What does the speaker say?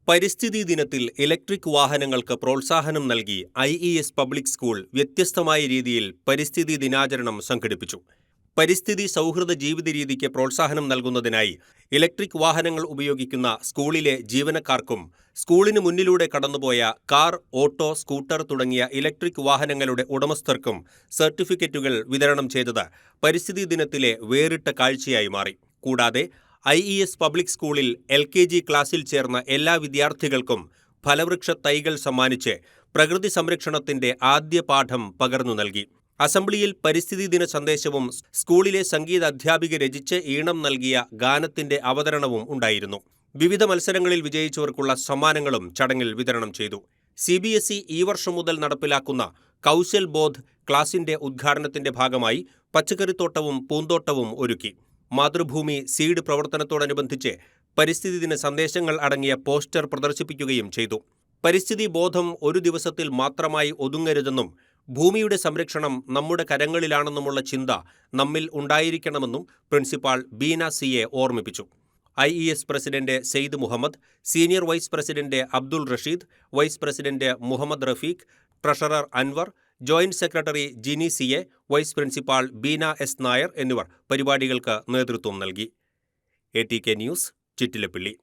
പരിസ്ഥിതി ദിനത്തിൽ ഇലക്ട്രിക് വാഹനങ്ങൾക്ക് പ്രോത്സാഹനം നൽകി IES പബ്ലിക് സ്കൂൾ വ്യത്യസ്തമായ രീതിയിൽ പരിസ്ഥിതി ദിനാചരണം സംഘടിപ്പിച്ചു. പരിസ്ഥിതി സൗഹൃദ ജീവിതരീതിക്ക് പ്രോത്സാഹനം നൽകുന്നതിനായി ഇലക്ട്രിക് വാഹനങ്ങൾ ഉപയോഗിക്കുന്ന സ്കൂളിലെ ജീവനക്കാർക്കും സ്കൂളിന് മുന്നിലൂടെ കടന്നുപോയ കാർ, ഓട്ടോ, സ്കൂട്ടർ തുടങ്ങിയ ഇലക്ട്രിക് വാഹനങ്ങളുടെ ഉടമസ്ഥർക്കും സർട്ടിഫിക്കറ്റുകൾ വിതരണം ചെയ്തത് പരിസ്ഥിതി ദിനത്തിലെ വേറിട്ട കാഴ്ചയായി മാറി. കൂടാതെ IES പബ്ലിക് സ്കൂളിൽ LKG ക്ലാസ്സിൽ ചേർന്ന എല്ലാ വിദ്യാർത്ഥികൾക്കും ഫലവൃക്ഷ തൈകൾ സമ്മാനിച്ച് പ്രകൃതി സംരക്ഷണത്തിന്റെ ആദ്യ പാഠം പകർന്നു നൽകി. അസംബ്ലിയിൽ പരിസ്ഥിതി ദിന സന്ദേശവും സ്കൂളിലെ സംഗീത അധ്യാപിക രചിച്ച് ഈണം നൽകിയ ഗാനത്തിന്റെ അവതരണവും ഉണ്ടായിരുന്നു. വിവിധ മത്സരങ്ങളിൽ വിജയിച്ചവർക്കുള്ള സമ്മാനങ്ങളും ചടങ്ങിൽ വിതരണം ചെയ്തു. CBSE ഈ വർഷം മുതൽ നടപ്പിലാക്കുന്ന കൗശൽ ബോധ് ക്ലാസിന്റെ ഉദ്ഘാടനത്തിന്റെ ഭാഗമായി പച്ചക്കറിത്തോട്ടവും പൂന്തോട്ടവും ഒരുക്കി. മാതൃഭൂമി സീഡ് പ്രവർത്തനത്തോടനുബന്ധിച്ച് പരിസ്ഥിതി ദിന സന്ദേശങ്ങൾ അടങ്ങിയ പോസ്റ്റർ പ്രദർശിപ്പിക്കുകയും ചെയ്തു. പരിസ്ഥിതി ബോധം ഒരു ദിവസത്തിൽ മാത്രമായി ഒതുങ്ങരുതെന്നും ഭൂമിയുടെ സംരക്ഷണം നമ്മുടെ കരങ്ങളിലാണെന്നുമുള്ള ചിന്ത നമ്മിൽ ഉണ്ടായിരിക്കണമെന്നും പ്രിൻസിപ്പാൾ ബീന CA ഓർമ്മിപ്പിച്ചു. IES president Syed Muhammad, senior vice president Abdul Rasheed, vice president Muhammad Rafeeq, treasurer Anwar, joint secretary Jini CA, vice principal Beena S Nair എന്നിവർ പരിപാടികൾക്ക് നേതൃത്വം നൽകി. ATK news, Chittilappilly.